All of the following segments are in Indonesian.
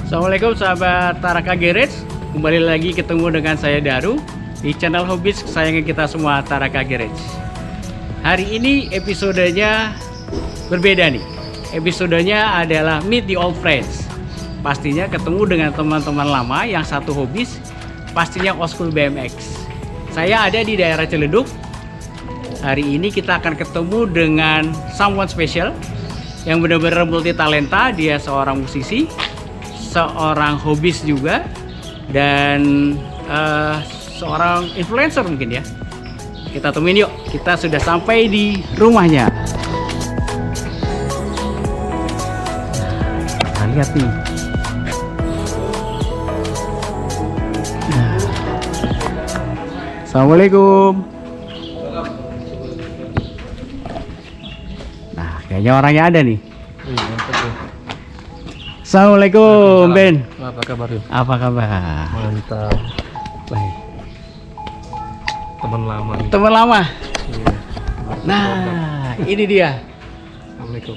Assalamualaikum sahabat Taraka Garage. Kembali lagi ketemu dengan saya Daru di channel Hobis kesayangan kita semua, Taraka Garage. Hari ini episodenya berbeda nih. Episodenya adalah Meet the Old Friends. Pastinya ketemu dengan teman-teman lama yang satu hobis, pastinya old school BMX. Saya ada di daerah Ciledug. Hari ini kita akan ketemu dengan someone special yang benar-benar multi talenta. Dia seorang musisi, seorang hobis juga, dan seorang influencer mungkin ya. Kita temuin yuk. Kita sudah sampai di rumahnya. Kita lihat nih. Assalamualaikum. Nah, kayaknya orangnya ada nih. Assalamualaikum, Ben. Apa kabar? Apa kabar? Mantap. Baik. Teman lama nih. Teman lama. Iya. Nah, ini dia. Assalamualaikum.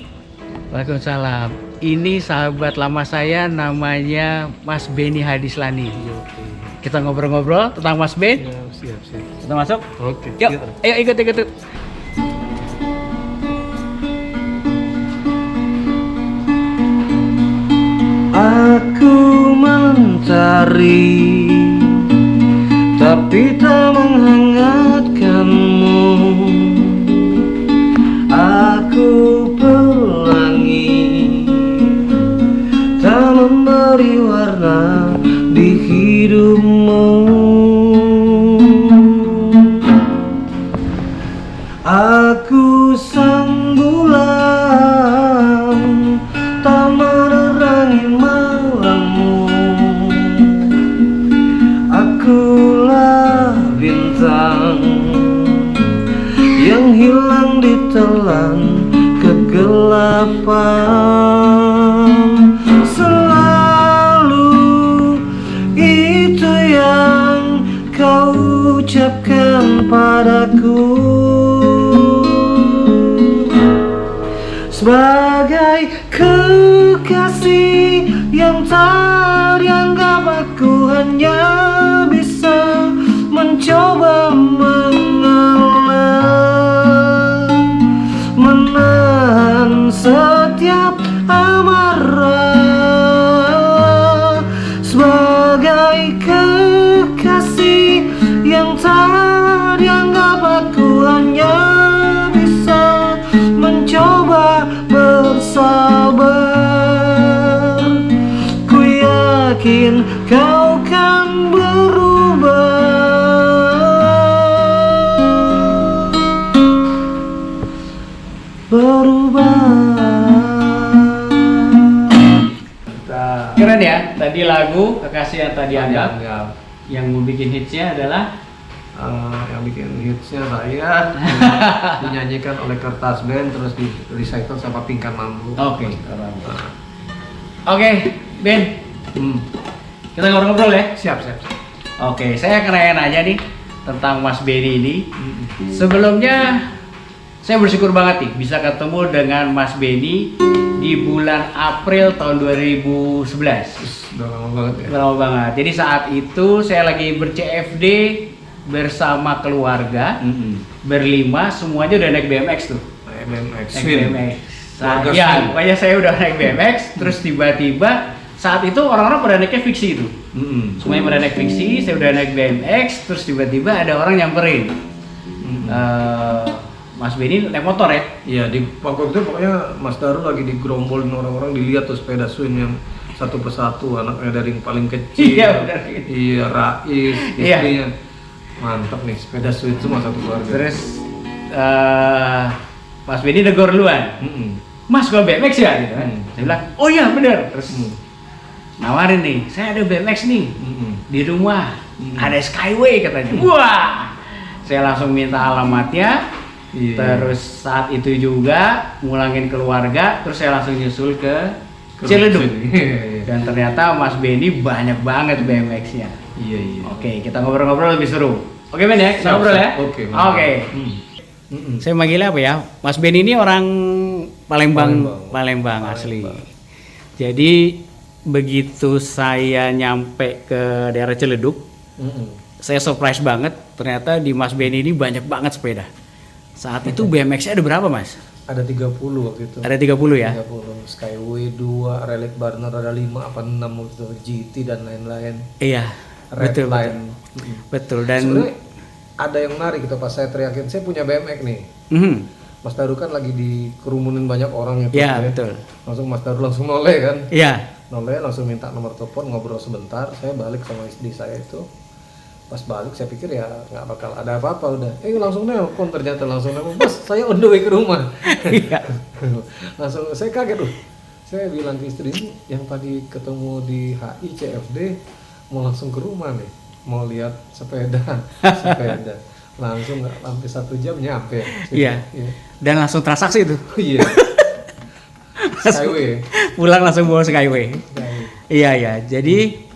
Waalaikumsalam. Ini sahabat lama saya, namanya Mas Benny Hadislani. Oke. Kita ngobrol-ngobrol tentang Mas Ben. Ya, siap. Kita masuk. Oke. Yuk, ayo ikut. Aku mencari, tapi tak menghangatkanmu. Aku pelangi, tak memberi warna di hidupmu. Aku sang bulan, tak menerangi malammu. Akulah bintang yang hilang ditelan kegelapan. Selalu itu yang kau ucapkan padaku, sebagai kekasih yang tak dianggap. Aku hanya bisa mencoba mengalah, menahan setiap amarah. Sebagai kekasih yang tak dianggap, aku hanya bisa mencoba bersabar. Ku yakin kau kan berubah. Keren ya, tadi lagu Kekasih yang tadi anggap. Yang mau bikin hitsnya adalah yang bikin hitsnya saya dinyanyikan oleh Kertas Band, terus di recycle sama Pingkan Mambu. Oke. Oke, Ben. Kita ngobrol-ngobrol ya. Siap. Oke, saya akan nanya nih tentang Mas Benny ini. Sebelumnya saya bersyukur banget nih bisa ketemu dengan Mas Benny di bulan April tahun 2011. Udah lama banget ya. Udah lama banget. Jadi saat itu saya lagi ber-CFD bersama keluarga, berlima, semuanya udah naik BMX tuh. BMX. Naik BMX. Keluarga Ya, swing. pokoknya saya udah naik BMX, terus tiba-tiba saat itu orang-orang pada naiknya fiksi itu. Semuanya pada naik fiksi, saya udah naik BMX, terus tiba-tiba ada orang nyamperin. Mas Benny naik motor ya? Iya, di waktu itu pokoknya Mas Daru lagi digerombolin orang-orang, dilihat tuh sepeda swing yang satu persatu, anaknya dari yang paling kecil. Iya, benar. Iya, Rais, Iya. istrinya. Mantap nih, sepeda swing semua satu keluarga. Terus Mas Benny negor duluan. Mas, gua BMX ya? Gitu kan. Saya bilang, oh iya bener. Terus nawarin nih, saya ada BMX nih di rumah, ada Skyway katanya. Wah, saya langsung minta alamatnya. Terus saat itu juga ngulangin keluarga, terus saya langsung nyusul ke Ciledug. Dan ternyata Mas Benny banyak banget BMX-nya. Iya. Oke, kita ngobrol-ngobrol lebih seru. Oke Ben ya, kita ngobrol ya. Oke. Saya manggilnya apa ya? Mas Ben ini orang Palembang asli. Jadi begitu saya nyampe ke daerah Ciledug, saya surprise banget. Ternyata di Mas Benny ini banyak banget sepeda. Saat itu BMX-nya ada berapa, Mas? Ada 30 waktu itu. Ada 30 ya? 30. Skyway 2, Relic Burner ada 5 apa 6 waktu itu, GT dan lain-lain. Iya. Red Betul, Line. betul. Dan Sebenarnya ada yang menarik gitu pas saya teriakin, saya punya BMX nih. Mhm. Mas Daru kan lagi dikerumunin banyak orang itu. Iya, betul. Langsung Mas Daru langsung noleh kan. Iya. Noleh langsung minta nomor telepon, ngobrol sebentar. Saya balik sama istri saya itu. Pas balik saya pikir ya nggak bakal ada apa-apa udah. Langsung nelpon, ternyata langsung nelpon. Mas, saya on the way ke rumah. Iya. Langsung saya kaget loh. Saya bilang ke istri ini yang tadi ketemu di HI CFD mau langsung ke rumah nih, mau lihat sepeda. Langsung nggak sampai 1 jam nyampe. Iya. Dan langsung transaksi itu. Iya. Skyway. Pulang langsung bawa Skyway. Iya ya. Jadi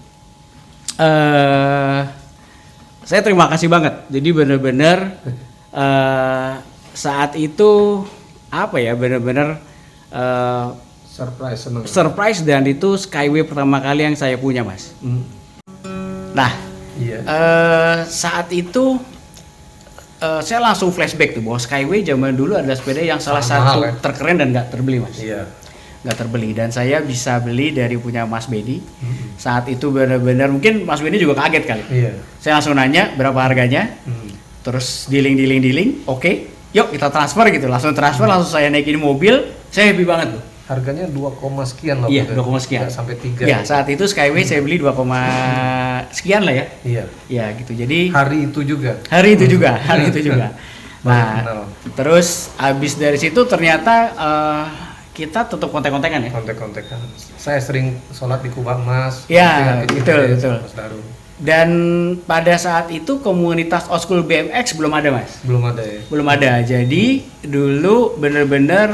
saya terima kasih banget. Jadi benar-benar saat itu apa ya, benar-benar surprise dan itu Skyway pertama kali yang saya punya, Mas. Nah, saat itu saya langsung flashback tuh bahwa Skyway zaman dulu adalah sepeda yang salah satu terkeren dan nggak terbeli, Mas. Iya. Nggak terbeli, dan saya bisa beli dari punya Mas Benny. Saat itu benar-benar mungkin Mas Benny juga kaget kali. Iya. Saya langsung nanya berapa harganya, terus dealing, oke, yuk kita transfer gitu. Langsung transfer, langsung saya naikin mobil, saya happy banget tuh. Harganya 2, sekian loh. Iya, 2, sekian. Nggak sampai 3. Ya, saat itu Skyway saya beli 2, sekian lah ya. Iya. Ya gitu. Jadi hari itu juga. Nah, terus abis dari situ ternyata kita tetap kontek-kontekan ya. Kontek-kontekan. Saya sering sholat di Kubah Mas. Iya, betul. Mas Daru. Dan pada saat itu komunitas old school BMX belum ada, Mas. Belum ada ya. Belum ada. Jadi dulu bener-bener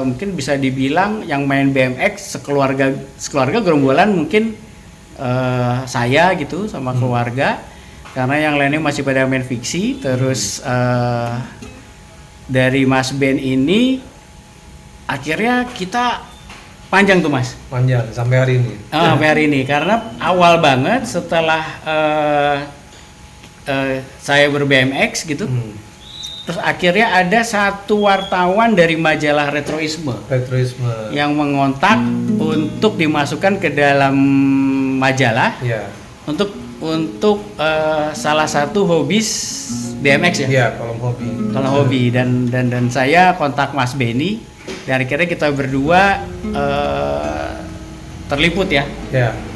mungkin bisa dibilang yang main BMX sekeluarga gerombolan mungkin saya gitu sama keluarga. Karena yang lainnya masih pada main fiksi. Terus dari Mas Ben ini akhirnya kita panjang tuh, Mas. Panjang sampai hari ini. Sampai hari ini karena awal banget setelah saya ber-BMX gitu. Terus akhirnya ada satu wartawan dari majalah Retroisme yang mengontak untuk dimasukkan ke dalam majalah. Iya. Untuk salah satu hobis BMX ya. Iya, kolom hobi. Dan saya kontak Mas Benny. Dan akhirnya kita berdua terliput ya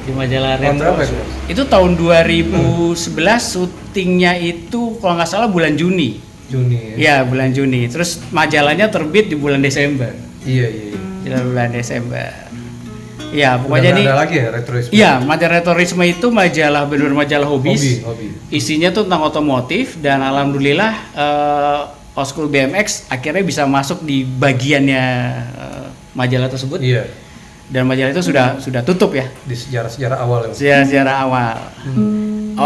di majalah Retro. Itu tahun 2011, syutingnya itu kalau nggak salah bulan Juni. Ya, bulan Juni. Terus majalahnya terbit di bulan Desember. Iya. Di bulan Desember. Ya, pokoknya ini ada lagi ya Retroisme. Iya, majalah Retroisme itu benar majalah hobis. Hobi. Isinya tuh tentang otomotif dan alhamdulillah old school BMX akhirnya bisa masuk di bagiannya majalah tersebut. Iya. Dan majalah itu sudah tutup ya. Di sejarah awal ya. Sejarah awal.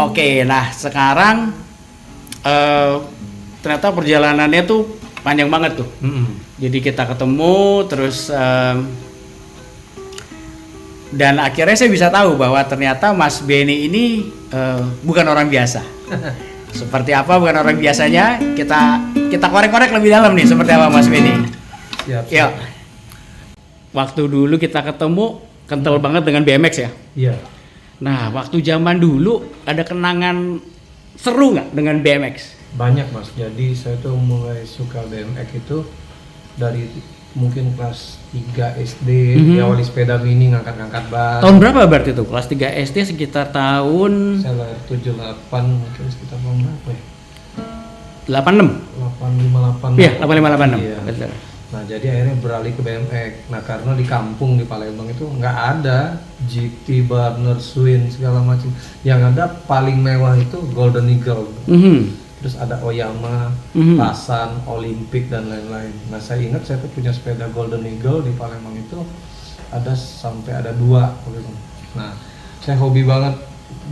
Oke, nah sekarang ternyata perjalanannya tuh panjang banget tuh. Jadi kita ketemu terus dan akhirnya saya bisa tahu bahwa ternyata Mas Benny ini bukan orang biasa. Seperti apa bukan orang biasanya, kita korek-korek lebih dalam nih seperti apa Mas Benny. Yuk. Waktu dulu kita ketemu kental banget dengan BMX ya. Iya. Nah, waktu zaman dulu ada kenangan seru nggak dengan BMX? Banyak, Mas. Jadi saya tuh mulai suka BMX itu dari mungkin kelas 3 SD, diawali sepeda mini ngangkat-ngangkat ban. Tahun berapa berarti itu? Kelas 3 SD sekitar tahun saya lahir 78, mungkin sekitar tahun berapa ya? 86. 858. Iya, 8586. Iya. Betul. Nah, jadi akhirnya beralih ke BMX. Nah, karena di kampung di Palembang itu nggak ada GT, Burner, Swin segala macam. Yang ada paling mewah itu Golden Eagle. Terus ada Oyama, Tasan, Olympic dan lain-lain. Nah, saya ingat saya tuh punya sepeda Golden Eagle di Palembang itu sampai ada 2. Nah, saya hobi banget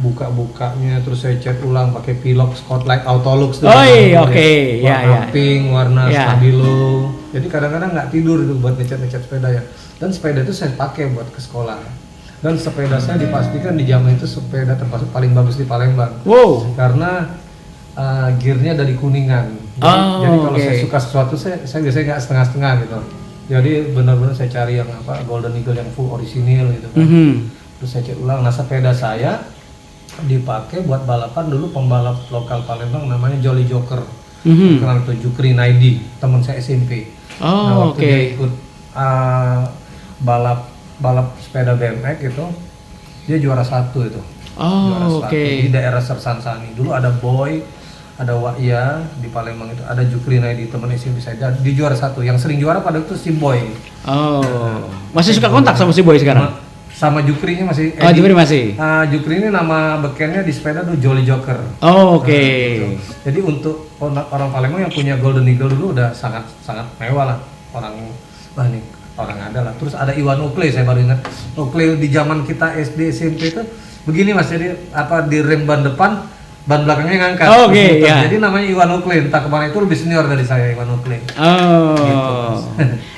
buka-bukanya, terus saya cat ulang pakai Pilox Spotlight Autolux tuh. Warna pink, warna stabilo. Jadi kadang-kadang nggak tidur itu buat ngecat sepeda ya. Dan sepeda itu saya pakai buat ke sekolah. Dan sepeda saya dipastikan di zaman itu sepeda termasuk paling bagus di Palembang. Wow. Karena gearnya dari Kuningan. Jadi kalau saya suka sesuatu saya biasanya nggak setengah-setengah gitu. Jadi benar-benar saya cari yang Golden Eagle yang full orisinil gitu kan. Terus saya cek ulang. Nah, sepeda saya dipakai buat balapan dulu pembalap lokal Palembang namanya Jolly Joker. Kenal itu Jukri Naidi, teman saya SMP. Nah, waktu dia ikut balap sepeda BMX itu, dia juara 1 itu. Juara 1 di daerah Sersansani. Dulu ada Boy, ada Wa'ya di Palembang itu, ada Jukri Naidi teman SMP saya. Di juara 1, yang sering juara pada itu si Boy. Masih suka kontak sama si Boy sekarang? Sama Jukrinya masih. Jukri masih. Jukri ini nama bekennya di sepeda tuh Jolly Joker. Gitu. Jadi untuk orang Palembang yang punya Golden Eagle dulu udah sangat mewah lah. Orang ada lah. Terus ada Iwan Oakley, saya baru ingat. Oakley di zaman kita SD SMP itu begini Mas, jadi di rem ban depan, ban belakangnya ngangkat. Jadi namanya Iwan Oakley. Entah kemana, itu lebih senior dari saya Iwan Oakley. Gitu.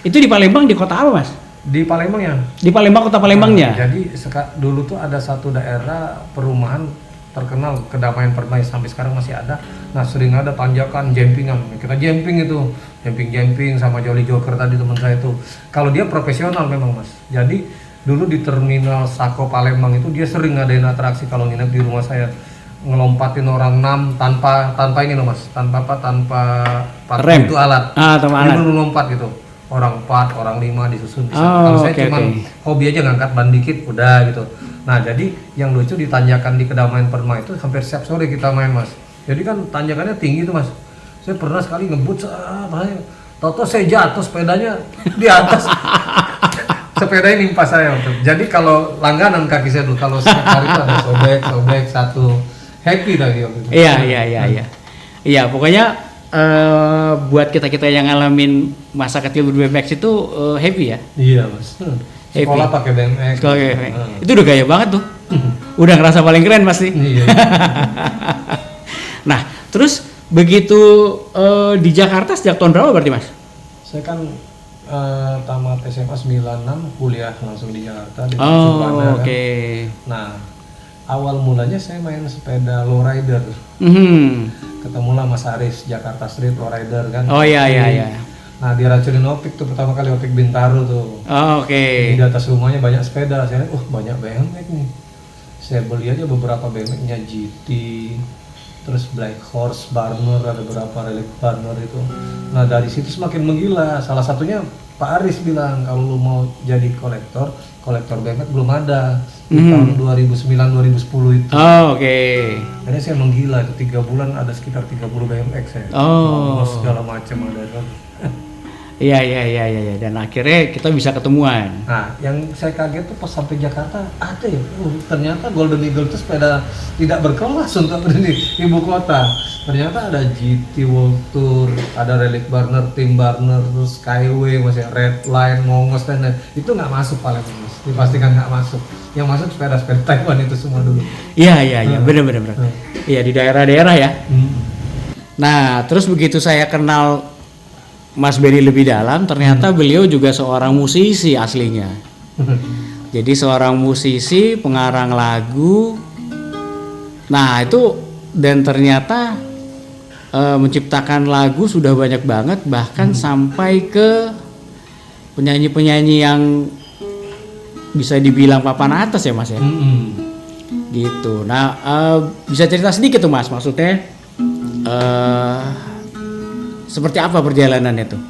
Itu di Palembang, di kota apa Mas? Di Palembang ya. Di Palembang, kota Palembangnya. Jadi dulu tuh ada satu daerah perumahan terkenal Kedamaian Permai, sampai sekarang masih ada. Nah, sering ada tanjakan jampingan. Kita jamping itu, jamping sama Jolly Joker tadi teman saya itu. Kalau dia profesional memang Mas. Jadi dulu di terminal Sako Palembang itu dia sering ngadain atraksi kalau nginep di rumah saya, ngelompatin orang 6 tanpa ini loh Mas, tanpa rem itu alat. Tanpa alat. Dia lompat gitu. Orang 4, orang 5 disusun bisa. Kalau saya cuma hobi aja ngangkat ban dikit udah gitu. Nah, jadi yang lucu di tanjakan di Kedamaian Permai itu hampir setiap sore kita main Mas. Jadi kan tanjakannya tinggi tuh Mas. Saya pernah sekali ngebut, toto saya jatuh sepedanya di atas. Sepeda ini nimpa saya. Jadi kalau langganan kaki saya dulu, kalau setiap hari itu ada sobek satu. Happy tadi waktu itu. Iya, pokoknya buat kita yang ngalamin masa kecil BMX itu happy ya? Iya Mas. Sekolah pakai BMX. Itu udah gaya banget tuh. Udah ngerasa paling keren pasti. Iya. Nah, terus begitu di Jakarta sejak tahun berapa berarti Mas? Saya kan tamat SMA 96, kuliah langsung di Jakarta di Nah, awal mulanya saya main sepeda lowrider. Ketemulah Mas Aris, Jakarta Street lowrider kan. Iya. Nah, diracunin Opik tuh pertama kali, Opik Bintaro tuh. Di atas rumahnya banyak sepeda. Saya lihat, banyak BMX nih. Saya beli aja beberapa BMX-nya GT, terus Black Horse, Barner, ada beberapa relic Barner itu. Nah, dari situ semakin menggila. Salah satunya Pak Aris bilang, kalau lu mau jadi kolektor BMX belum ada. Di tahun 2009-2010 itu. Akhirnya saya menggila, itu 3 bulan ada sekitar 30 BMX saya. Segala macam ada kan. Iya. Dan akhirnya kita bisa ketemuan. Nah, yang saya kaget tuh pas sampai Jakarta ada ya. Ternyata Golden Eagle itu sepeda tidak berkelas untuk di ibu kota. Ternyata ada GT World Tour, ada Relic Barner, Tim Barner, terus Skyway, masih Red Line, Mongos dan itu nggak masuk Palembang Mas. Dipastikan nggak masuk. Yang masuk sepeda-sepeda Taiwan itu semua dulu. Iya, benar. Iya, di daerah-daerah ya. Nah, terus begitu saya kenal Mas Benny lebih dalam, ternyata beliau juga seorang musisi aslinya. Jadi seorang musisi, pengarang lagu. Nah, itu dan ternyata menciptakan lagu sudah banyak banget, bahkan sampai ke penyanyi-penyanyi yang bisa dibilang papan atas ya Mas ya. Gitu. Nah, bisa cerita sedikit tuh Mas, maksudnya seperti apa perjalanannya tuh?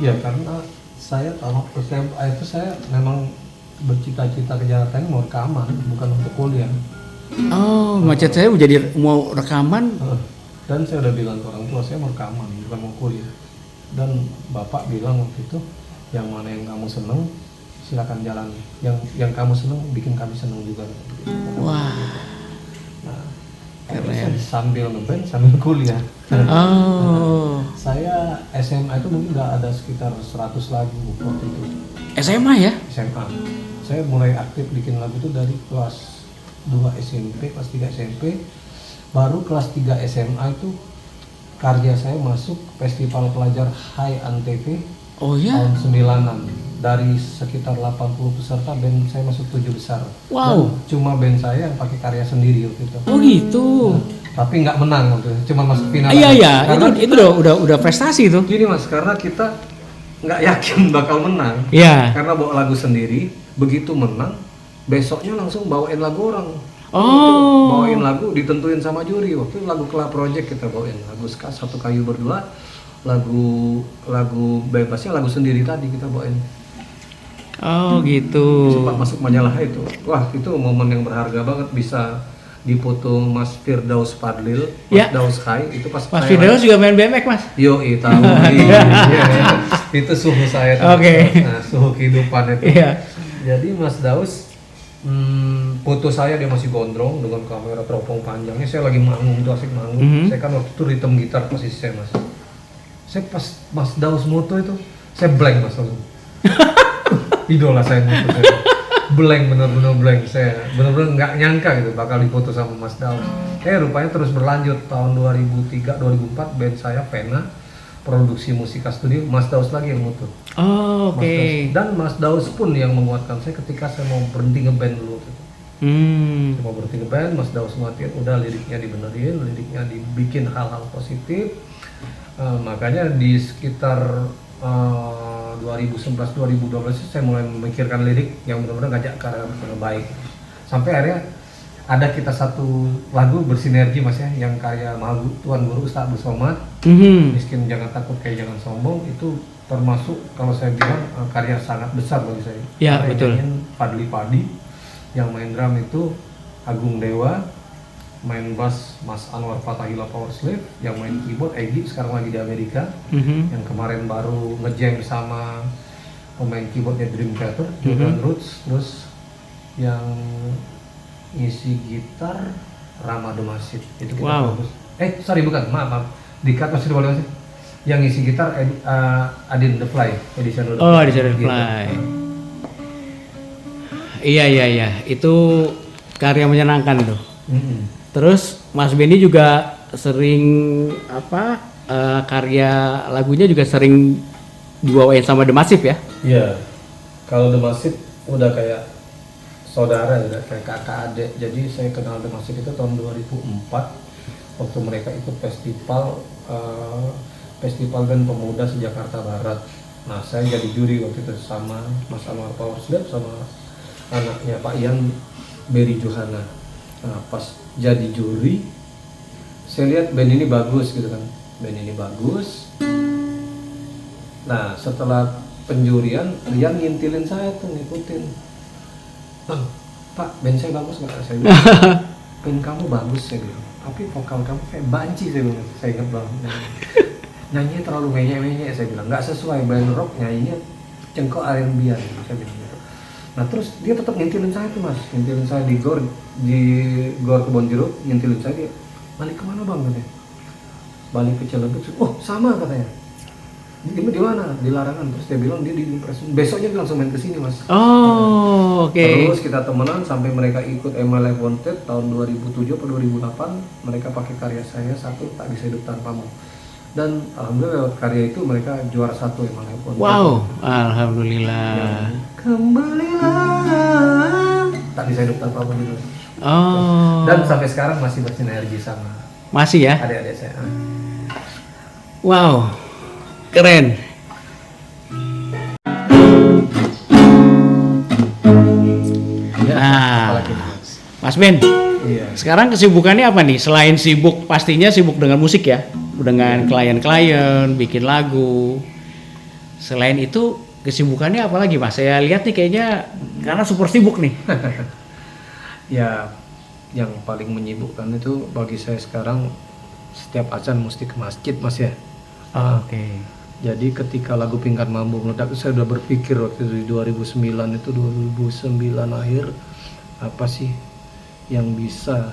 Ya, karena saya tamat SMA itu saya memang bercita-cita ke Jakarta ini mau rekaman, bukan untuk kuliah. Macet saya jadi mau rekaman. Dan saya udah bilang ke orang tua saya mau rekaman, bukan mau kuliah. Dan bapak bilang waktu itu, yang mana yang kamu seneng, silakan jalan. Yang kamu seneng, bikin kami seneng juga. Wah. Nah, saya sambil ngeband sambil kuliah. Saya SMA itu mungkin nggak ada sekitar 100 lagu waktu itu. SMA ya? SMA. Saya mulai aktif bikin lagu itu dari kelas 2 SMP, kelas 3 SMP. Baru kelas 3 SMA itu karya saya masuk Festival Pelajar High Antv tahun 96. dari sekitar 80 peserta band saya masuk 7 besar. Wow. Dan cuma band saya yang pakai karya sendiri waktu itu. Oh gitu. Tapi nggak menang waktu itu, cuma masuk final. Iya iya, Karena itu udah prestasi itu. gini Mas, karena kita nggak yakin bakal menang. Iya. Karena bawa lagu sendiri, begitu menang, besoknya langsung bawain lagu orang. Oh. Bawain lagu ditentuin sama juri. Waktu itu lagu Club Project kita bawain, lagu ska Satu Kayu Berdua, lagu bebasnya lagu sendiri tadi kita bawain. Oh gitu. Sempat masuk majalah itu. Wah, itu momen yang berharga banget, bisa dipoto Mas Firdaus Fadlil, Mas Ya. Daus Kai itu pas Mas saya Firdaus juga main BMX Mas. Yo, tahu. Iya. Itu suhu saya. Oke. Nah, suhu kehidupan itu. Iya. Jadi Mas Daus foto saya dia masih gondrong dengan kamera teropong panjangnya. Saya lagi manggung, itu asik manggung. Saya kan waktu itu rhythm gitar posisi saya Mas. Saya pas Mas Daus moto itu, saya blank Mas langsung. Idola saya moto saya. Blank, bener-bener blank. Saya bener-bener nggak nyangka gitu bakal difoto sama Mas Daus. Rupanya terus berlanjut tahun 2003-2004 band saya Vena produksi musika studio, Mas Daus lagi yang moto. Oh, oke. Dan Mas Daus pun yang menguatkan saya ketika saya mau berhenti ngeband dulu. Saya mau berhenti ngeband, Mas Daus nguatin, udah liriknya dibenerin, liriknya dibikin hal-hal positif. Makanya di sekitar 2011-2012 saya mulai memikirkan lirik yang benar-benar ngajak ke arah yang baik. Sampai akhirnya ada kita satu lagu bersinergi Mas ya, yang karya Maha Tuan Guru Ustaz Abdul Somad, Miskin Jangan Takut Kayak Jangan Sombong, itu termasuk kalau saya bilang karya sangat besar bagi saya. Ya, betul. Fadli Padi, yang main drum itu Agung Dewa, main bass Mas Anwar Fatahila Power Slave, yang main keyboard Egy sekarang lagi di Amerika, yang kemarin baru ngejam sama pemain keyboardnya Dream Theater, Jordan Roots, terus yang ngisi gitar Rama Domasid itu kita bagus. Maaf, dikat masih boleh masih. Yang ngisi gitar Adin The Fly, Additional The Fly. Iya, itu karya menyenangkan itu. Terus Mas Benny juga sering karya lagunya juga sering dibawain sama The Massive ya? Iya. Kalau The Massive udah kayak saudara, udah kayak kakak adik. Jadi saya kenal The Massive itu tahun 2004 waktu mereka ikut festival band pemuda se-Jakarta Barat. Nah, saya jadi juri waktu itu sama Mas Anwar Power Slave sama anaknya Pak Ian, Berry Johana. Nah, pas jadi juri, saya lihat band ini bagus gitu kan, band ini bagus. Nah, setelah penjurian, Rian ngintilin saya tuh, ngikutin. Bang, Pak, band saya bagus nggak? Saya bilang, band kamu bagus, saya bilang. Tapi vokal kamu kayak banci, saya bilang. Saya ingat banget. Nyanyinya terlalu menyek-menyek, saya bilang. Nggak sesuai band rock, nyanyinya cengkok R&B-an, saya bilang gitu. Nah terus dia tetap ngintilin saya tuh Mas, ngintilin saya di gor Kebon Jeruk, ngintilin saya, dia balik kemana Bang katanya, balik ke Cilegon. Oh sama katanya, di mana, di Larangan. Terus dia bilang dia di Impress, besoknya dia langsung main kesini Mas. Oh oke. Terus kita temenan sampai mereka ikut MLF Wanted tahun 2007 atau 2008, mereka pakai karya saya satu, Tak Bisa Hidup Tanpamu. Dan alhamdulillah lewat karya itu mereka juara satu MLF Wanted. Wow, alhamdulillah. Ya, kembalilah, Tak Bisa Hidup Tanpamu gitu. Oh. Dan sampai sekarang masih bersinergi sama masih ya? adik-adik saya. Wow, keren. Nah, Mas Ben, Iya. sekarang kesibukannya apa nih? Selain sibuk, pastinya sibuk dengan musik ya, dengan klien-klien, bikin lagu. Selain itu, kesibukannya apa lagi Mas? Saya lihat nih kayaknya karena super sibuk nih. Ya, yang paling menyibukkan itu bagi saya sekarang setiap azan mesti ke masjid Mas ya. Oke. Jadi ketika lagu Pingkan Mambu meledak, saya udah berpikir waktu itu di 2009 akhir, apa sih yang bisa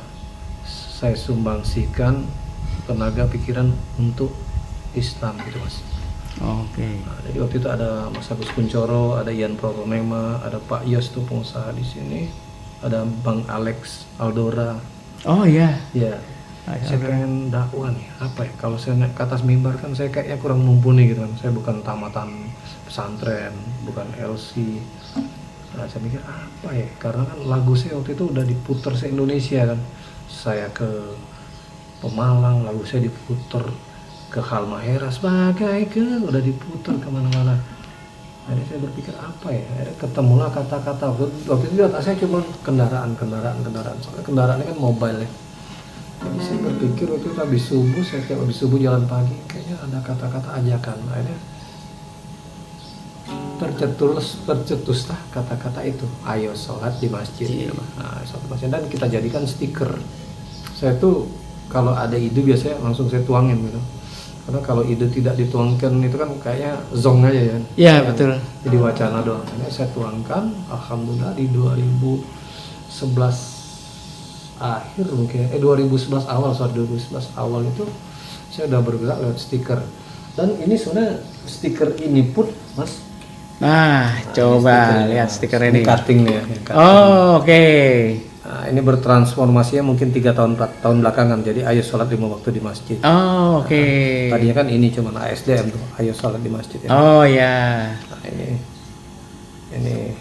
saya sumbangsikan tenaga pikiran untuk Islam gitu Mas. Oke. Nah, jadi waktu itu ada Mas Agus Kuncoro, ada Ian Protonema, ada Pak Yos tuh pengusaha di sini, ada Bang Alex Aldora. Oh iya. Ya. Saya pengen dakwah nih, apa ya, kalau saya naik ke atas mimbar kan saya kayaknya kurang mumpuni gitu kan, saya bukan tamatan pesantren, bukan LC. Nah, saya mikir apa ya? Karena kan lagu saya waktu itu udah diputer se-Indonesia kan. Saya ke Pemalang, lagu saya diputer ke Halmahera, udah diputer kemana-mana. Akhirnya saya berpikir apa ya? Akhirnya ketemulah kata-kata. Waktu itu di otak saya cuma kendaraan. Soalnya kendaraannya kan mobile ya. Jadi saya berpikir waktu itu habis subuh jalan pagi, kayaknya ada kata-kata ajakan. Akhirnya tercetuslah kata-kata itu, ayo sholat di masjid. Nah, sholat di masjid, dan kita jadikan stiker. Saya tuh kalau ada ide biasanya langsung saya tuangin gitu. Karena kalau ide tidak dituangkan itu kan kayaknya zong aja ya. Iya, betul. Jadi wacana doang. Ini saya tuangkan, alhamdulillah di 2011 akhir mungkin 2011 awal itu saya udah bergerak lewat stiker. Dan ini sebenarnya stiker ini pun Mas. Nah, coba lihat stiker ini. Cutting nih ya. Oh, oke. Nah, ini bertransformasinya mungkin 3 tahun 4 tahun belakangan. Jadi ayo sholat 5 waktu di masjid. Oh, oke. Tadinya kan ini cuma ASDM tuh, ayo sholat di masjid ya. Oh ya. Nah, ini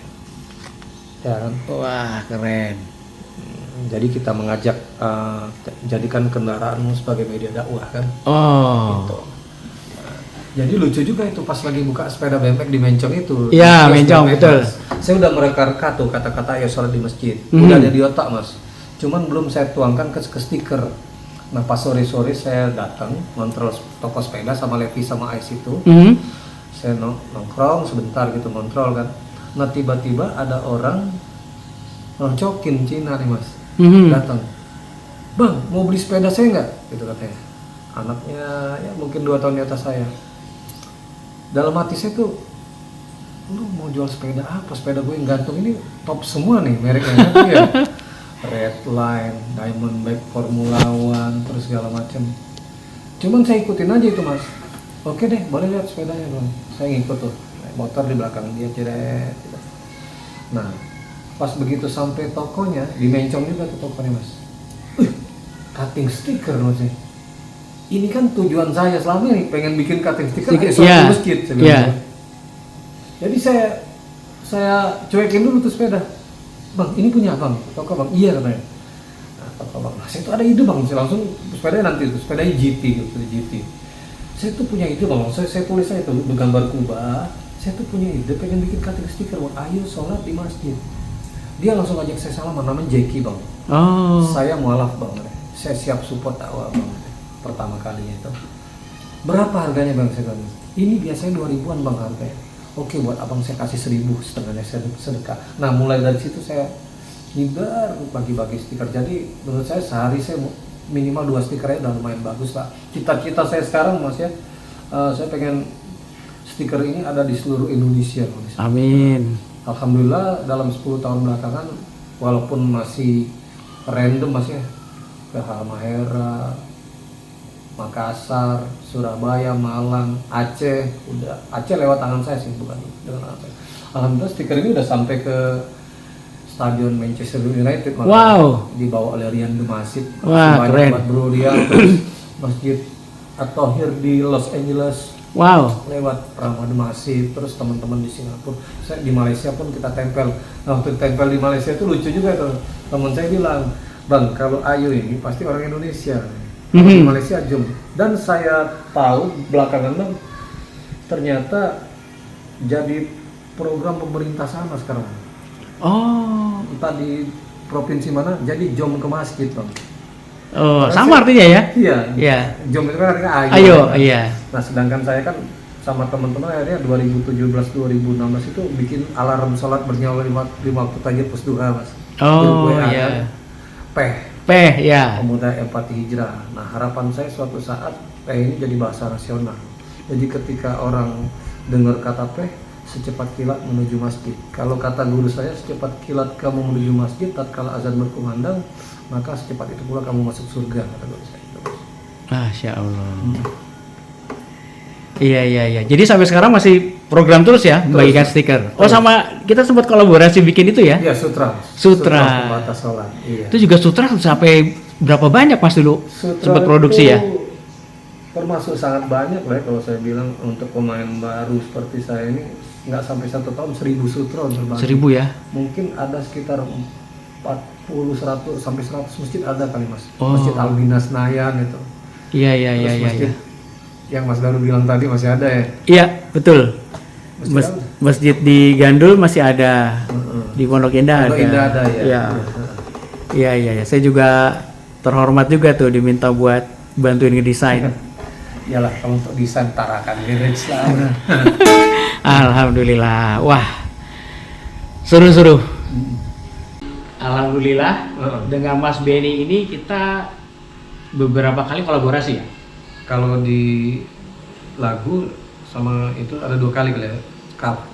ya kan. Wah, keren. Jadi kita mengajak jadikan kendaraanmu sebagai media dakwah kan. Oh. Gitu. Jadi lucu juga itu pas lagi buka sepeda BMX di Mencong itu. Iya, Mencong, betul. Saya udah mereka-reka tuh kata-kata ayo sholat di masjid. Udah ada di otak Mas. Cuman belum saya tuangkan ke stiker. Nah pas sore-sore saya datang ngontrol toko sepeda sama Levi sama Ais itu. Saya nongkrong sebentar gitu ngontrol kan. Nah tiba-tiba ada orang noncokin Cina nih Mas. Datang. Bang, mau beli sepeda saya nggak? Gitu katanya. Anaknya ya mungkin 2 tahun di atas saya. Dalam hati saya tuh, lu mau jual sepeda apa? Sepeda gue yang gantung ini top semua nih mereknya kan ya. Redline, Diamondback, Formula One, terus segala macam. Cuman saya ikutin aja itu Mas. Oke deh, boleh lihat sepedanya Bang. Saya ngikut tuh, motor di belakang dia ceret. Nah, pas begitu sampai tokonya, di Mencong juga tuh tokonya Mas. Cutting stiker Mas. Ini kan tujuan saya selama ini pengen bikin cutting stiker di masjid sebenarnya. Jadi saya cuekin dulu tuh sepeda. Bang, ini punya Bang, toko Bang. Iya katanya. Nah, toko Bang. Saya tuh ada ide Bang, saya langsung sepedanya nanti itu, sepedanya GT gitu, GT. Saya tuh punya ide Bang, saya tulis aja tuh bergambar kubah. Saya tuh punya ide pengen bikin cutting stiker Bang. Ayo sholat di masjid. Dia langsung ajak saya salaman, namanya Jeki Bang. Oh. Saya mualaf Bang. Saya siap support dakwah Bang. Pertama kalinya itu. Berapa harganya Bang? Saya bilang, ini biasanya 2.000-an Bang harganya. Oke, buat abang saya kasih 1.000 setengahnya sedekah. Nah mulai dari situ saya nyebar bagi-bagi stiker. Jadi menurut saya sehari saya minimal 2 stiker aja udah lumayan bagus lah. Cita-cita saya sekarang Mas ya, saya pengen stiker ini ada di seluruh Indonesia. Amin. Alhamdulillah dalam 10 tahun belakangan walaupun masih random Mas ya, ke Halmahera, Makassar, Surabaya, Malang, Aceh, udah Aceh lewat tangan saya sih, bukan dengan tangan saya. Alhamdulillah stiker ini udah sampai ke stadion Manchester United, wow, dibawa oleh Rian Dumasib. Wah, keren. Buat Bro Rian, terus Masjid At-Tahir di Los Angeles, wow, lewat Ramad Masib, terus teman-teman di Singapura. Saya di Malaysia pun kita tempel. Nah waktu tempel di Malaysia itu lucu juga tuh, teman saya bilang, Bang kalau Ayu ini pasti orang Indonesia. Di Malaysia jom. Dan saya tahu belakangan Bang ternyata jadi program pemerintah sana sekarang. Oh, entah di provinsi mana jadi jom ke masjid Bang. Oh, sama artinya ya? Iya. Iya. Jom itu kan artinya ayo. Ayo, iya. Nah, sedangkan saya kan sama teman-teman akhirnya 2017-2016 itu bikin alarm sholat bernyawa 5 waktu tahajud plus duha Mas. Oh, iya. Ya. Pemuda empati hijrah. Nah harapan saya suatu saat ini jadi bahasa nasional. Jadi ketika orang dengar kata secepat kilat menuju masjid. Kalau kata guru saya, secepat kilat kamu menuju masjid tatkala azan berkumandang, maka secepat itu pula kamu masuk surga, kata guru saya. Masya Allah. Iya. Jadi sampai sekarang masih program terus ya, membagikan stiker. Oh, sama kita sempat kolaborasi bikin itu ya? Iya, sutra pembatas sholat. Iya. Itu juga sutra sampai berapa banyak Mas dulu sempat produksi ya? termasuk sangat banyak lah kalau saya bilang untuk pemain baru seperti saya ini nggak sampai 1 tahun 1000 sutra terbang. 1000 ya? Mungkin ada sekitar 40, 100 sampai 100 masjid ada kali Mas. Oh. Masjid Albina Senayan itu. Iya. Masjid yang Mas Daru bilang tadi masih ada ya? Iya, betul. Masjid Masjid di Gandul masih ada. Di Pondok Indah Pondok ada. Indah ada ya. Iya. Saya juga terhormat juga tuh diminta buat bantuin ngedesain. Iyalah kalau untuk desain Tarakan Garage lah. Alhamdulillah. Wah. Seru. Alhamdulillah dengan Mas Benny ini kita beberapa kali kolaborasi ya. Kalau di lagu sama itu ada 2 kali ya.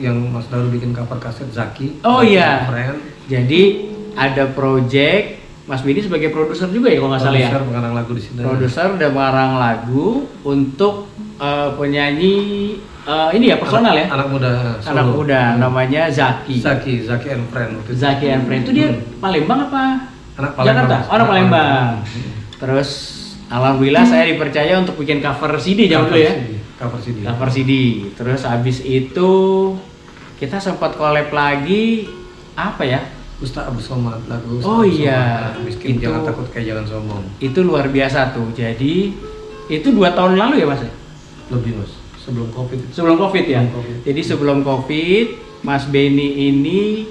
Yang Mas Daru bikin cover kaset Zaki. Oh iya. Friend. Jadi ada project Mas Benny sebagai produser juga ya kalau nggak salah ya. Produser pengarang lagu di sini. Produser dan pengarang lagu untuk penyanyi ini ya personal ya. Anak muda. Anak muda namanya Zaki and Friend. Zaki and Friend itu dia Palembang apa? Anak Palembang. Jakarta. Orang Palembang. Terus alhamdulillah saya dipercaya untuk bikin cover CD jam dulu ya. Cover CD. Terus habis itu kita sempat collab lagi apa ya? Ustaz Abdul Somad lagu. Oh iya. Miskin itu, jangan takut kayak jangan sombong. Itu luar biasa tuh. Jadi itu 2 tahun lalu ya Mas? Lebih Mas. Sebelum Covid. Sebelum Covid ya. COVID. Jadi sebelum Covid Mas Benny ini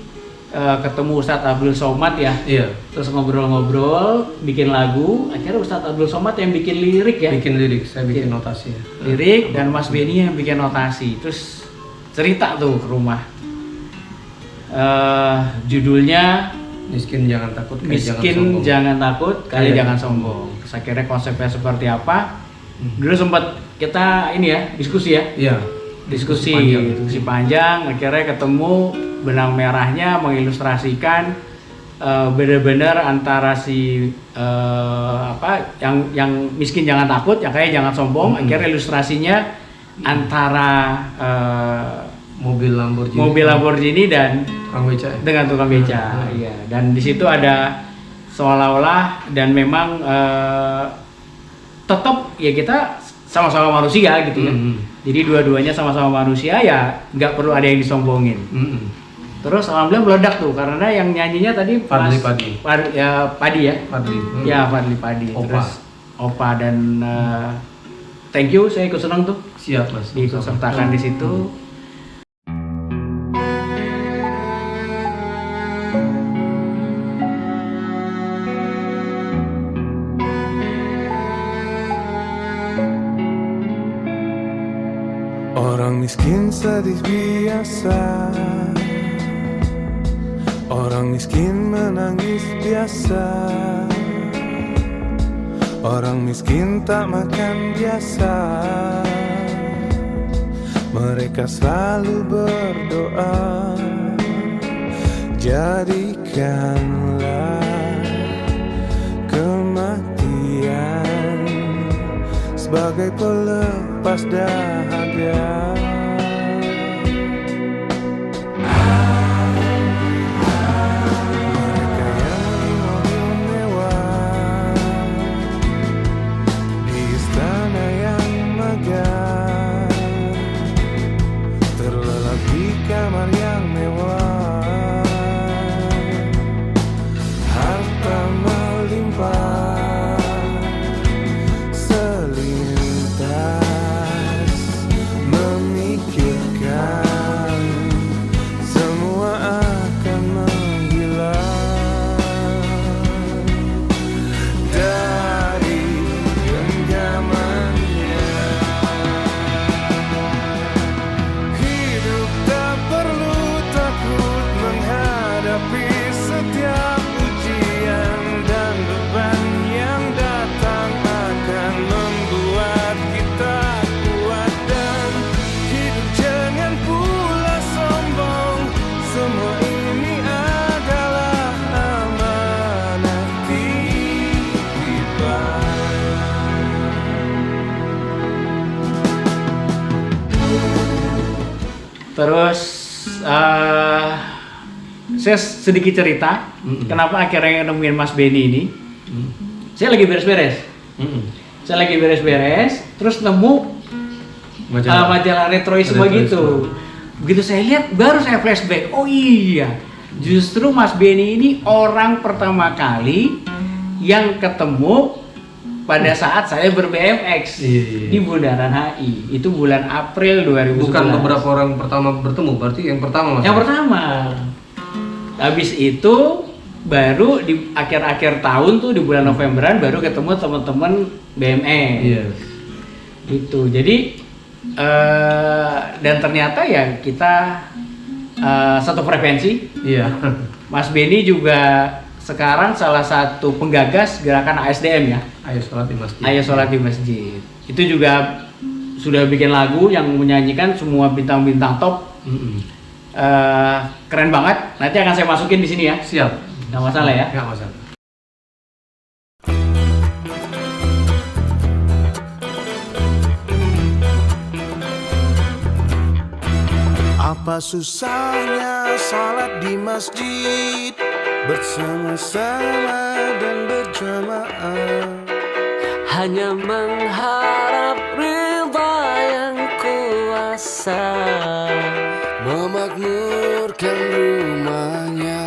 ketemu Ustadz Abdul Somad ya. Iya. Terus ngobrol-ngobrol, bikin lagu. Akhirnya Ustadz Abdul Somad yang bikin lirik ya. Bikin lirik, saya bikin notasi ya. Lirik dan Mas Benny yang bikin notasi. Terus cerita tuh ke rumah. Judulnya Miskin jangan takut kayak Miskin jangan takut, kali jangan sombong. Terus akhirnya konsepnya seperti apa? Dulu sempat kita ini ya, diskusi ya. Iya. Diskusi panjang, akhirnya ketemu benang merahnya mengilustrasikan benar-benar antara si yang miskin jangan takut, yang kaya jangan sombong. Akhirnya ilustrasinya antara mobil Lamborghini dan tukang beca. Dengan tukang beca. Iya. Dan di situ ada seolah-olah dan memang tetap ya kita sama-sama manusia gitu ya. Jadi dua-duanya sama-sama manusia ya nggak perlu ada yang disombongin. Terus alhamdulillah meledak tuh karena yang nyanyinya tadi Fadli Padi ya. Ya Fadli Padi. Opa. Terus Opa dan thank you, saya ikut senang tuh. Siap Mas. Diikutsertakan di situ. Orang miskin sedih biasa, orang miskin menangis biasa, orang miskin tak makan biasa. Mereka selalu berdoa, jadikanlah kematian sebagai pelepas dahaga. Mereka yang di mobil mewah, di istana yang megah, terlelap di kamar yang mewah, harta melimpah, selintas memikirkan semua akan menghilang dari genggamannya. Hidup tak perlu takut menghadapi setiap ujian dan beban yang datang akan membuat kita kuat, dan hidup jangan pula sombong. Semua ini adalah amanah titipan. Terus saya sedikit cerita kenapa akhirnya nemuin Mas Benny ini. Saya lagi beres-beres. saya lagi beres-beres, terus nemu majalah retroisme gitu. Begitu saya lihat, baru saya flashback. Oh iya, justru Mas Benny ini orang pertama kali yang ketemu pada saat saya ber-BMX di Bundaran HI. Itu bulan April 2011. Bukan beberapa orang pertama bertemu, berarti yang pertama Mas? Yang pertama. Habis itu baru di akhir-akhir tahun tuh di bulan Novemberan baru ketemu teman-teman BMX. Iya. Gitu. Jadi dan ternyata ya kita satu frekuensi. Iya. Mas Benny juga sekarang salah satu penggagas gerakan ASDM ya. Ayo sholat di masjid. Ayo sholat di masjid. Itu juga sudah bikin lagu yang menyanyikan semua bintang-bintang top. Keren banget. Nanti akan saya masukin di sini ya. Siap. Nggak masalah ya. Nggak masalah. Apa susahnya salat di masjid bersama-sama dan berjamaah, hanya mengharap ridha yang kuasa, memakmurkan rumahnya.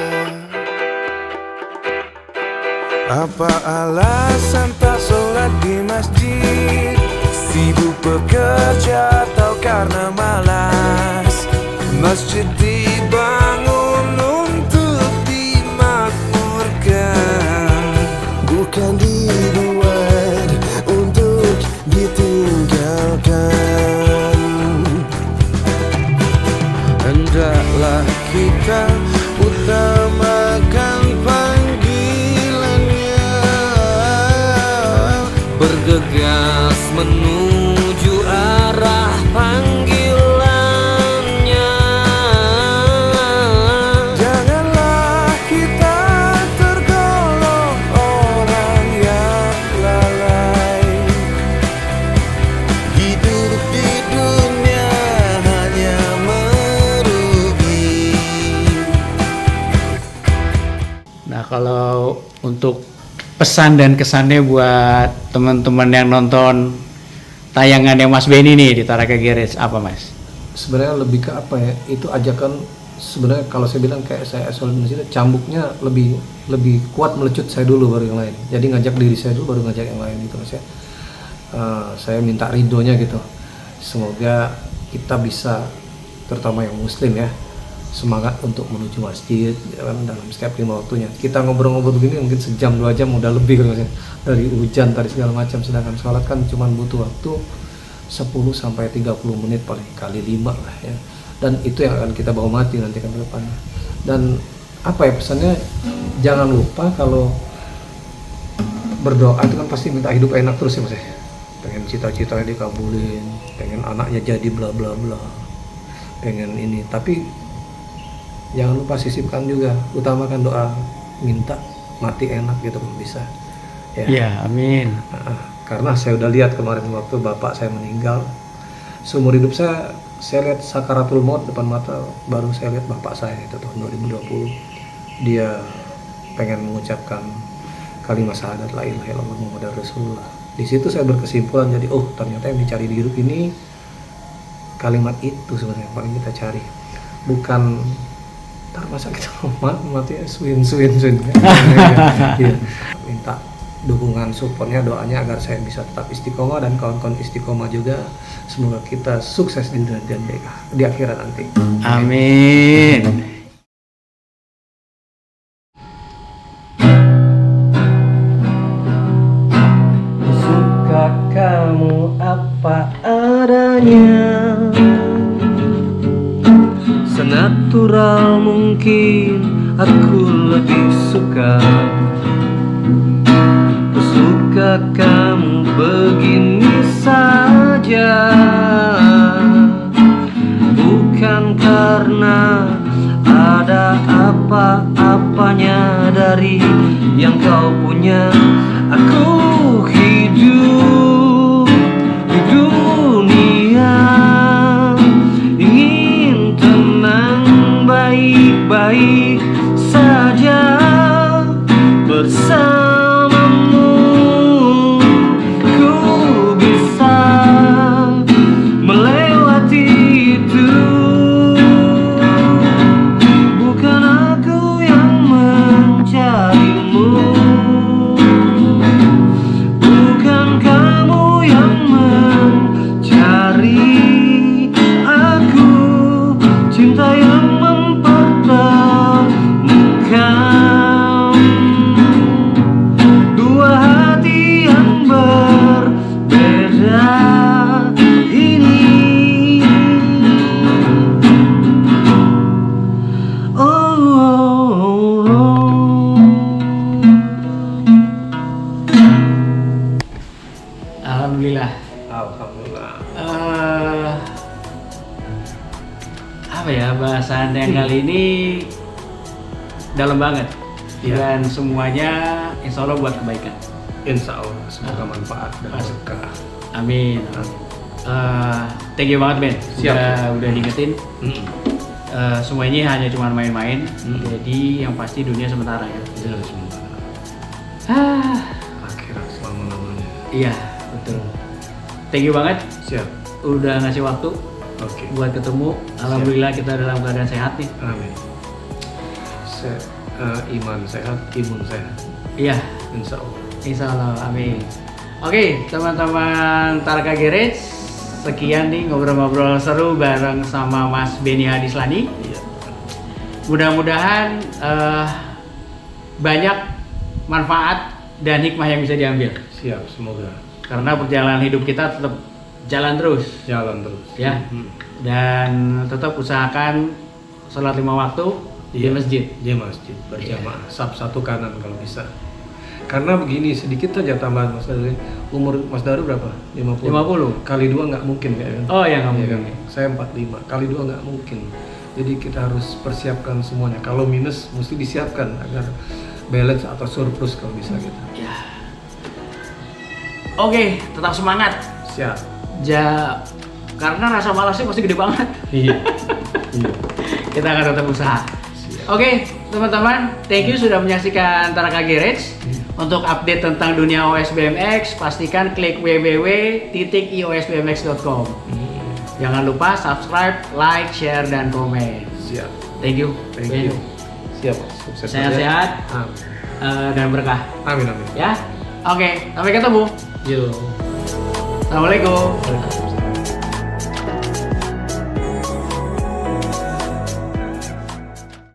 Apa alasan tak sholat di masjid? Sibuk bekerja atau karena malas? Masjid dibangun untuk dimakmurkan, bukan dibuat untuk ditinggalkan. Hendaklah kita utamakan panggilannya, bergegas menuju arah panggilannya. Janganlah kita tergolong orang yang lalai, hidup di dunia hanya merugi. Nah, kalau untuk pesan dan kesannya buat teman-teman yang nonton tayangannya Mas Benny nih di Taraka Garage apa Mas? Sebenarnya lebih ke apa ya? Itu ajakan sebenarnya kalau saya bilang kayak saya asal di sini cambuknya lebih kuat melecut saya dulu baru yang lain. Jadi ngajak diri saya dulu baru ngajak yang lain gitu Mas ya. Saya minta ridhonya gitu. Semoga kita bisa, terutama yang muslim ya, semangat untuk menuju masjid dalam setiap 5 waktunya. Kita ngobrol-ngobrol begini mungkin sejam 2 jam udah lebih kan Mas ya. Dari hujan tadi segala macam, sedangkan sholat kan cuma butuh waktu 10 sampai 30 menit paling kali 5 lah ya. Dan itu yang akan kita bawa mati nanti kan ke depannya. Dan apa ya pesannya, jangan lupa kalau berdoa itu kan pasti minta hidup enak terus ya Mas ya. Pengen cita-citanya dikabulin, pengen anaknya jadi bla bla bla, pengen ini, tapi jangan lupa sisipkan juga, utamakan doa, minta mati enak gitu kalau bisa ya. Ya, amin. Karena saya udah lihat kemarin waktu bapak saya meninggal, seumur hidup saya lihat sakaratul maut depan mata, baru saya lihat bapak saya itu tahun 2020 dia pengen mengucapkan kalimat syahadat la ilaha illallah Muhammadar Rasulullah. Di situ saya berkesimpulan, jadi oh ternyata yang dicari di hidup ini kalimat itu sebenarnya paling kita cari, bukan ntar masa kita mati swin ya. Minta dukungan supportnya, doanya agar saya bisa tetap istiqomah dan kawan-kawan istiqomah juga, semoga kita sukses di dunia dan di akhirat nanti. Amin. Suka kamu apa adanya, senatural mungkin aku lebih suka. Suka kamu begini saja, bukan karena ada apa-apanya dari yang kau punya. Aku hidup di dunia ingin tenang, baik-baik saja bersamamu. Ku yang mempertemukan dua hati yang berbeda ini. Oh, oh, oh. Alhamdulillah. Alhamdulillah. Apa ya bahasan yang kali ini dalam banget Iya. dan semuanya insya Allah buat kebaikan. Insya Allah semoga manfaat dan berkah. Amin. Thank you banget Ben. Siap. Udah diingetin. Semua ini hanya cuma main-main. Jadi yang pasti dunia sementara ya. Ya semoga akhirat selama-lamanya. Iya betul. Thank you banget. Siap. Udah ngasih waktu Oke. buat ketemu. Alhamdulillah kita dalam keadaan sehat nih. Amin. Iman sehat, imun sehat. Iya. Insya Allah. Insya Allah, amin. Oke, teman-teman Tarka Garage, sekian nih ngobrol-ngobrol seru bareng sama Mas Benny Hadislani. Iya. Mudah-mudahan banyak manfaat dan hikmah yang bisa diambil. Siap, semoga Karena perjalanan hidup kita tetap jalan terus, jalan terus. ya. Dan tetap usahakan sholat 5 waktu di Iya. masjid. Di masjid berjamaah, saf satu kanan kalau bisa. Karena begini, sedikit aja tambahan Mas Daru. Umur Mas Daru berapa? 50. 50. Kali 2 nggak mungkin kayaknya. Oh ya, nggak Iya mungkin. kan? Saya 45. Kali 2 nggak mungkin. Jadi kita harus persiapkan semuanya. Kalau minus mesti disiapkan agar balance atau surplus kalau bisa gitu. Ya. Oke, tetap semangat. Siap. Karena rasa malasnya pasti gede banget. Iya. Iya. Kita akan tetap usaha. Siap. Oke, teman-teman, thank you sudah menyaksikan Tarka Garage. Untuk update tentang dunia OS BMX, pastikan klik www.iosbmx.com. Jangan lupa subscribe, like, share, dan komen. Siap. Thank you. Thank you. Siap. Sukses Sehat-sehat Amin. dan berkah. Amin amin. Ya. Oke, sampai ketemu. Yo. Assalamualaikum. Waalaikumsalam.